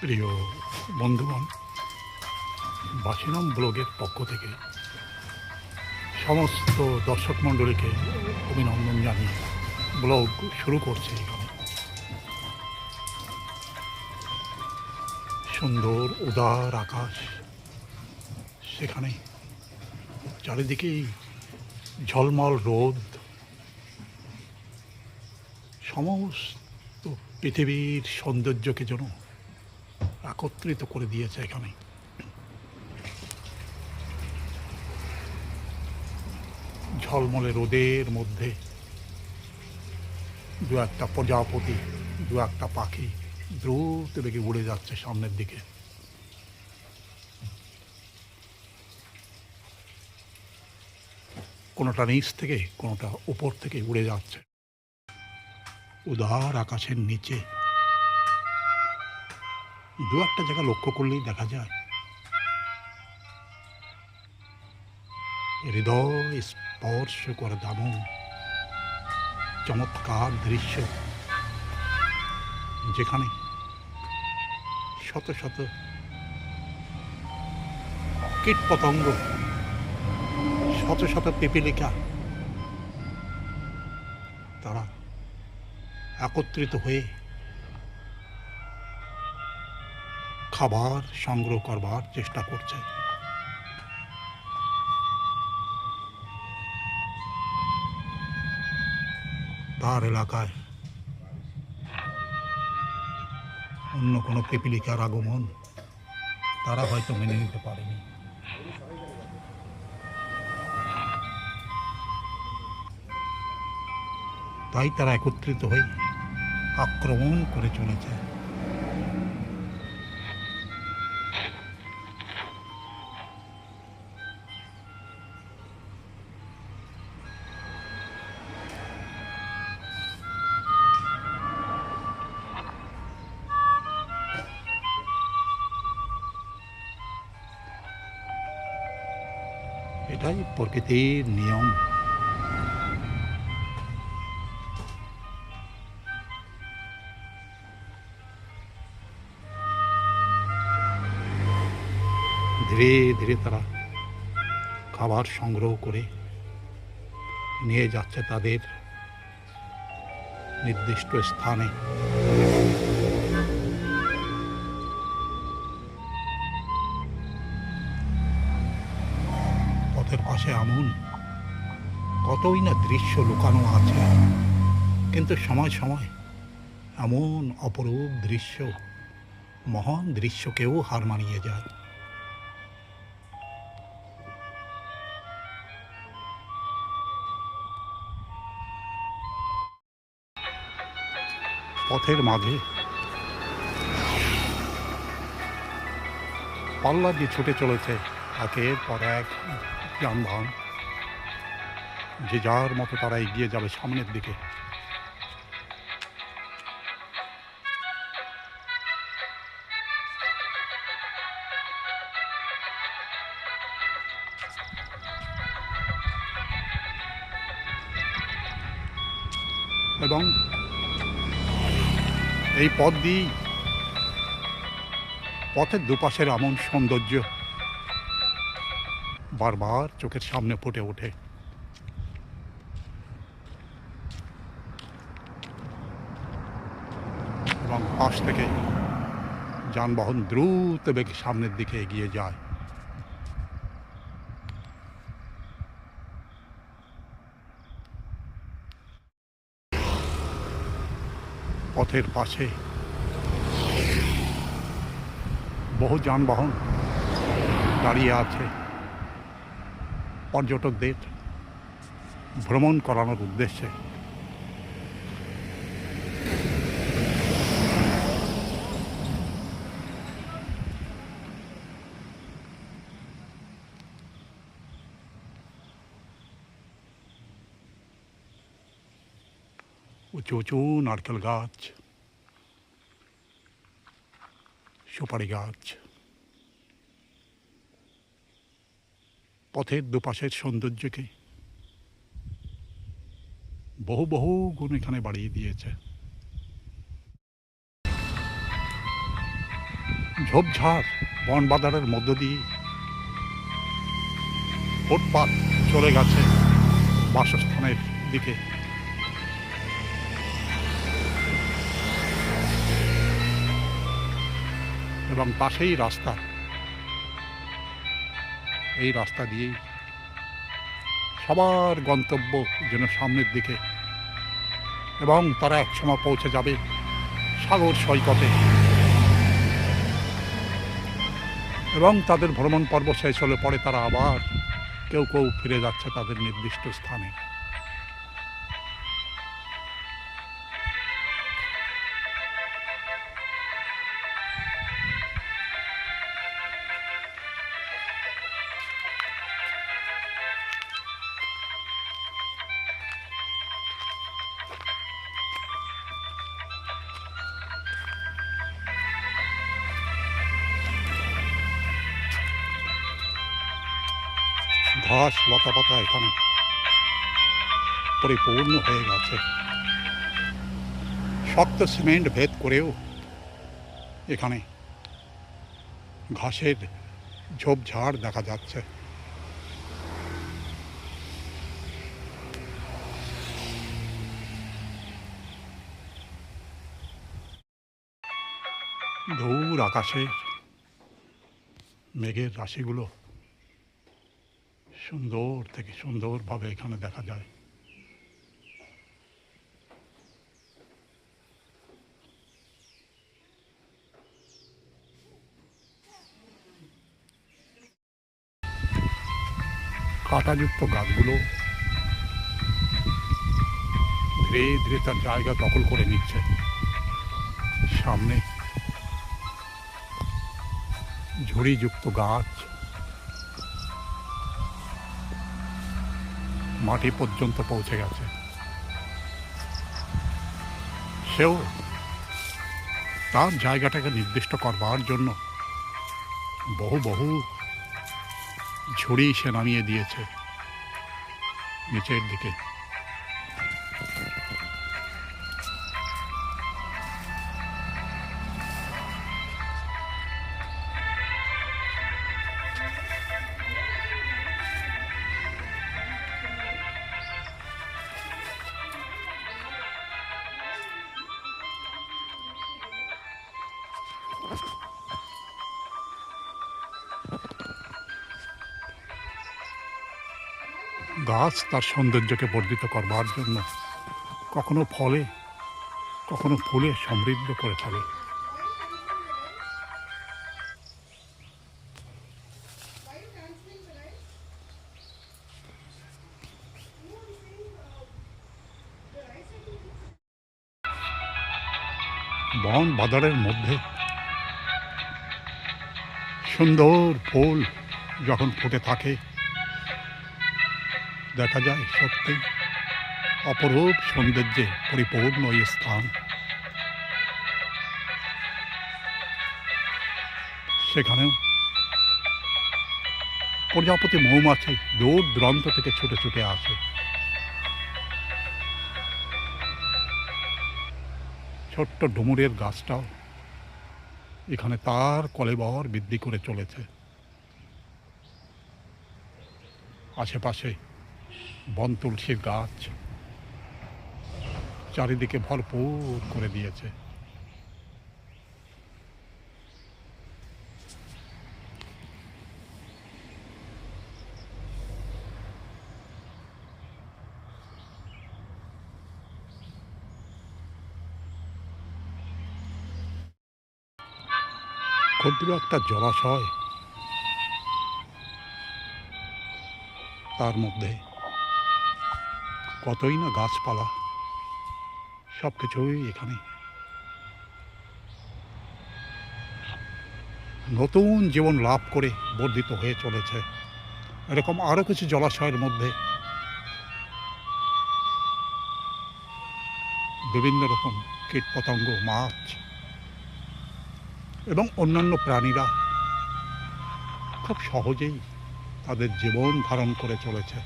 প্রিয় বন্ধুগণ, বাসিরাম ব্লগের পক্ষ থেকে সমস্ত দর্শক মণ্ডলীকে অভিনন্দন জানিয়ে ব্লগ শুরু করছে। এখানে সুন্দর উদার আকাশ, সেখানে চারিদিকেই ঝলমল রোদ, সমস্ত পৃথিবীর সৌন্দর্যকে যেন একত্রিত করে দিয়েছে। এখানে ঝলমলে রোদের মধ্যে দু একটা প্রজাপতি, দু একটা পাখি দ্রুত বেগে উড়ে যাচ্ছে সামনের দিকে। কোনোটা নিচ থেকে, কোনোটা উপর থেকে উড়ে যাচ্ছে। উদার আকাশের নিচে দু একটা জায়গা লক্ষ্য করলেই দেখা যায় হৃদয় স্পর্শ করে দামন চমৎকার দৃশ্য, যেখানে শত শত কীট পতঙ্গ, শত শত পিপিলিকা, তারা একত্রিত হয়ে খাবার সংগ্রহ করবার চেষ্টা করছে। তার এলাকায় অন্য কোনো পিপিলিকার আগমন তারা হয়তো মেনে নিতে পারেনি। তাই তারা একত্রিত হয়ে আক্রমণ করে চলেছে। এটাই প্রকৃতির নিয়ম। ধীরে ধীরে তারা খাবার সংগ্রহ করে নিয়ে যাচ্ছে তাদের নির্দিষ্ট স্থানে। পথের পাশে এমন কতই না দৃশ্য লুকানো আছে, কিন্তু সময় সময় এমন অপরূপ দৃশ্য, মহান দৃশ্যকেও হার মানিয়ে যায়। পথের মাঝে পাল্লা দিয়ে ছুটে চলেছে একের পর এক যানবাহন, যে যার মতো তারা এগিয়ে যাবে সামনের দিকে। এবং এই পথ দিয়েই পথের দুপাশের এমন সৌন্দর্য বারবার চোখের সামনে ফুটে ওঠে। এবং পাশ থেকে যানবাহন দ্রুত বেগে সামনের দিকে এগিয়ে যায়। পথের পাশে বহু যানবাহন দাঁড়িয়ে আছে পর্যটকদের ভ্রমণ করানোর উদ্দেশ্যে। উঁচু উঁচু নারকেল গাছ, সুপারি গাছ, পথের দুপাশের সৌন্দর্যকে বহু বহু গুণ এখানে বাড়িয়ে দিয়েছে। ঝোপঝাড় বন বাজারের মধ্য দিয়ে ফুটপাত চলে গেছে বাসস্থানের দিকে। এবং পাশেই রাস্তা, এই রাস্তা দিয়েই সবার গন্তব্য যেন সামনের দিকে, এবং তারা একসময় পৌঁছে যাবে সাগর সৈকতে, এবং তাদের ভ্রমণ পর্ব শেষ হলে পরে তারা আবার কেউ কেউ ফিরে যাচ্ছে তাদের নির্দিষ্ট স্থানে। ঘাস লতাপাতা এখানে পরিপূর্ণ হয়ে গেছে। শক্ত সিমেন্ট ভেদ করেও এখানে ঘাসের ঝোপঝাড় দেখা যাচ্ছে। দূর আকাশে মেঘের রাশিগুলো সুন্দর থেকে সুন্দরভাবে এখানে দেখা যায়। কাঁটাযুক্ত গাছগুলো ধীরে ধীরে তার জায়গা দখল করে নিচ্ছে। সামনে ঝুড়িযুক্ত গাছ মাটি পর্যন্ত পৌঁছে গেছে। সেও তার জায়গাটাকে নির্দিষ্ট করবার জন্য বহু বহু ঝুড়ি সে নামিয়ে দিয়েছে নিচের দিকে। গাছ তার সৌন্দর্যকে বর্ধিত করবার জন্য কখনো ফলে কখনো ফুলে সমৃদ্ধ করে ফেলে। বন বাজারের মধ্যে সুন্দর ফুল যখন ফুটে থাকে দেখা যায় সত্যি অপরূপ সৌন্দর্যে পরিপূর্ণ এই স্থান। সেখানেও প্রজাপতি মৌমাছি দূর দূরান্ত থেকে ছুটে ছুটে আসে। ছোট্ট ডুমুরের গাছটাও এখানে তার কলেবর বৃদ্ধি করে চলেছে। আশেপাশে বন তুলসীর গাছ চারিদিকে ভরপুর করে দিয়েছে। ক্ষুদ্র একটা জলাশয়, তার মধ্যে কতই না গাছপালা, সব কিছুই এখানে নতুন জীবন লাভ করে বর্ধিত হয়ে চলেছে। এরকম আরও কিছু জলাশয়ের মধ্যে বিভিন্ন রকম কীটপতঙ্গ, মাছ এবং অন্যান্য প্রাণীরা খুব সহজেই তাদের জীবন ধারণ করে চলেছে।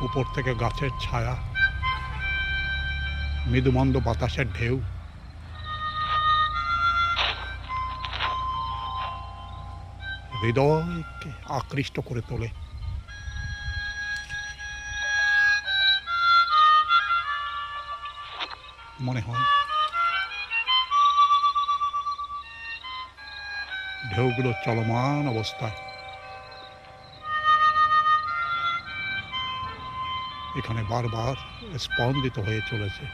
উপর থেকে গাছের ছায়া মৃদুমন্দ বাতাসের ঢেউ হৃদয়কে আকৃষ্ট করে তোলে। মনে হয় ঢেউগুলো চলমান অবস্থায় এখানে বারবার স্পন্দিত হয়ে চলেছে।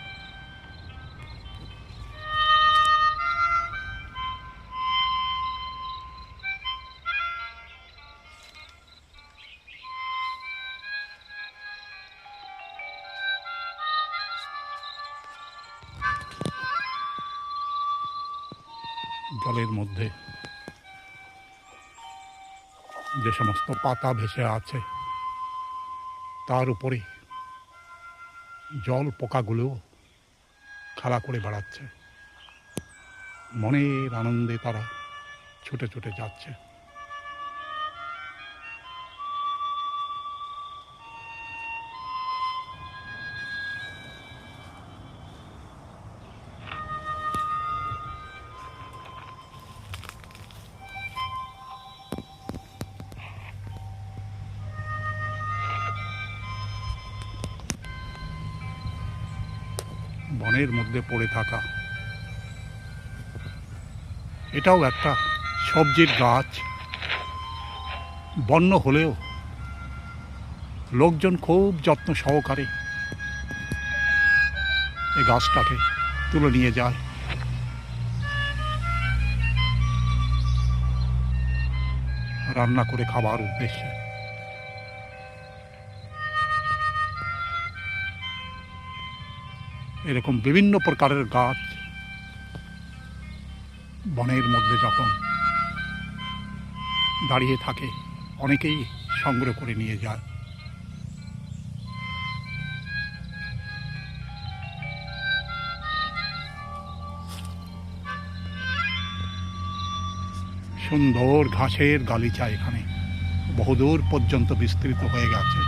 জলের মধ্যে যে সমস্ত পাতা ভেসে আছে তার উপরে জল পোকাগুলো খেলা করে বেড়াচ্ছে। মনের আনন্দে তারা ছুটে ছুটে যাচ্ছে। বনের মধ্যে পড়ে থাকা এটাও একটা সবজির গাছ। বন্য হলেও লোকজন খুব যত্ন সহকারে এই গাছটাকে তুলে নিয়ে যায়। রান্না করে খাবার উদ্দেশ্যে। এরকম বিভিন্ন প্রকারের গাছ বনের মধ্যে যখন দাঁড়িয়ে থাকে অনেকেই সংগ্রহ করে নিয়ে যায়। সুন্দর ঘাসের গালিচা এখানে বহুদূর পর্যন্ত বিস্তৃত হয়ে গেছে।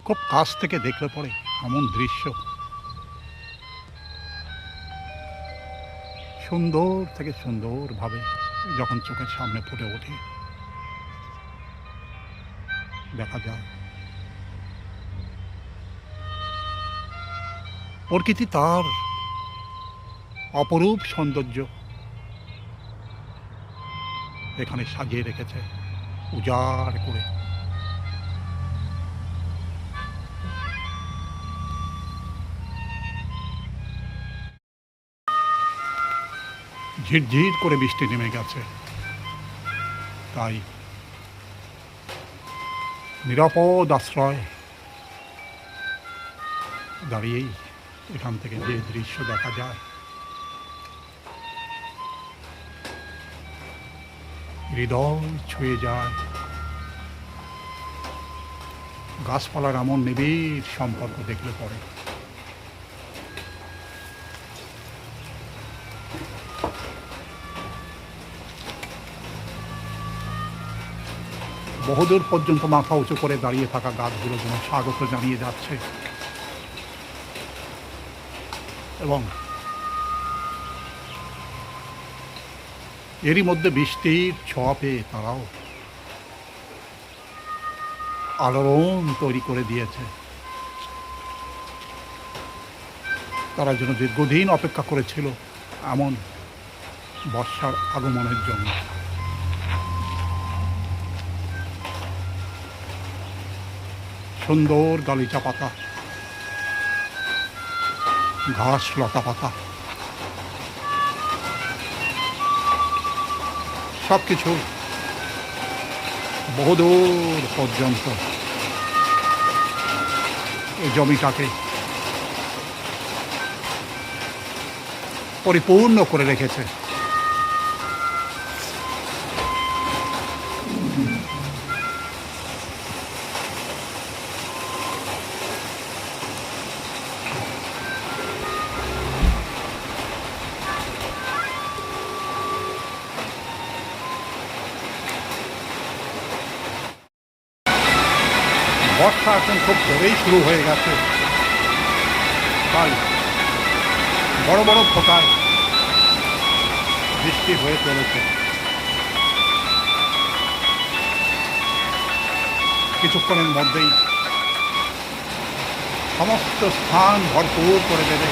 খুব কাছ থেকে দেখলে পরে এমন দৃশ্য সুন্দর থেকে সুন্দরভাবে যখন চোখের সামনে ফুটে ওঠে দেখা যায় প্রকৃতি তার অপরূপ সৌন্দর্য এখানে সাজিয়ে রেখেছে উজাড় করে। ঝিরঝির করে বৃষ্টি নেমে গেছে, তাই নিরাপদ আশ্রয় দাঁড়িয়েই এখান থেকে যে দৃশ্য দেখা যায় হৃদয় ছুঁয়ে যায়। গাছপালার এমন নিবিড় সম্পর্ক দেখলে পরে বহুদূর পর্যন্ত মাথা উঁচু করে দাঁড়িয়ে থাকা গাছগুলো যেন স্বাগত জানিয়ে যাচ্ছে এবং এরই মধ্যে বৃষ্টির ছোঁয়া পেয়ে তারাও আলোড়ন তৈরি করে দিয়েছে। তারা যেন দীর্ঘদিন অপেক্ষা করেছিল এমন বর্ষার আগমনের জন্য। সুন্দর গালিচা পাতা, ঘাস লতা পাতা সব কিছু বহুদূর পর্যন্ত এই জমিটাকে পরিপূর্ণ করে রেখেছে। বর্ষা এখন খুব জোরেই শুরু হয়ে গেছে, তাই বড় বড় ফোঁটায় বৃষ্টি হয়ে চলেছে। কিছুক্ষণের মধ্যেই সমস্ত স্থান ভরপুর করে দেবে।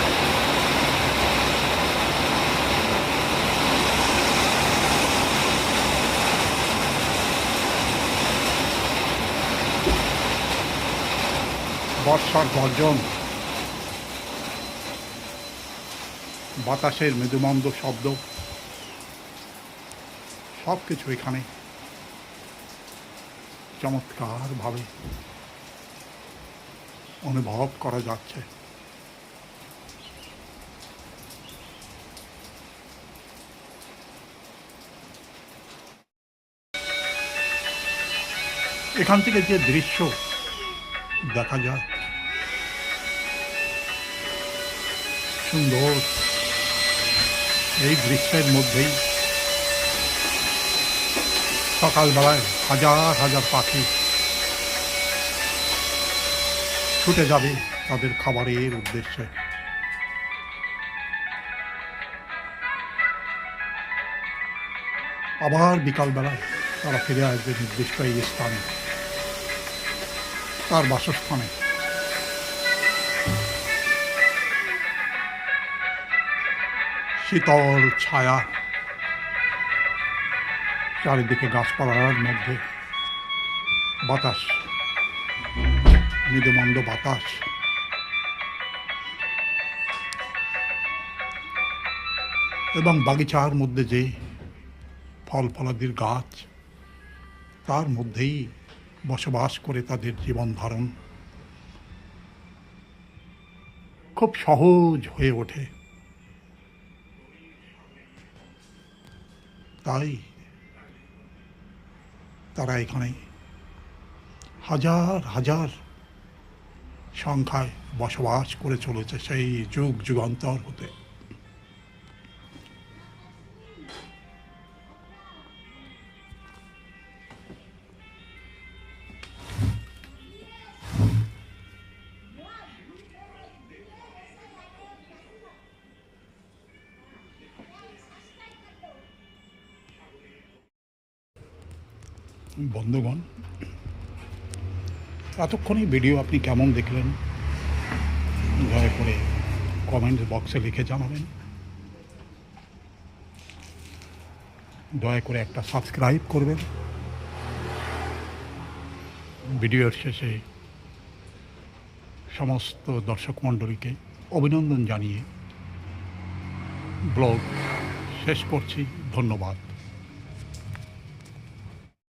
বর্ষার গর্জন, বাতাসের মৃদুমন্দ শব্দ, সব কিছু এখানে চমৎকারভাবে অনুভব করা যাচ্ছে। এখান থেকে যে দৃশ্য দেখা যায়, সুন্দর, এই দৃশ্যের মধ্যেই সকালবেলায় হাজার হাজার পাখি ছুটে যাবে তাদের খাবারের উদ্দেশ্যে। আবার বিকালবেলায় তারা ফিরে আসবে নির্দিষ্ট এই স্থানে, তার বাসস্থানে। শীতল ছায়া, চারিদিকে গাছপালার মধ্যে বাতাস, মৃদুমন্দ বাতাস, এবং বাগিচার মধ্যে যে ফল ফলাদির গাছ, তার মধ্যেই বসবাস করে তাদের জীবন ধারণ খুব সহজ হয়ে ওঠে। তাই তারা এখানে হাজার হাজার সংখ্যায় বসবাস করে চলেছে সেই যুগ যুগান্তর হতে। বন্ধুগণ, এতক্ষণই ভিডিও আপনি কেমন দেখলেন দয়া করে কমেন্ট বক্সে লিখে জানাবেন। দয়া করে একটা সাবস্ক্রাইব করবেন। ভিডিওর শেষে সমস্ত দর্শক মণ্ডলীকে অভিনন্দন জানিয়ে ব্লগ শেষ করছি। ধন্যবাদ।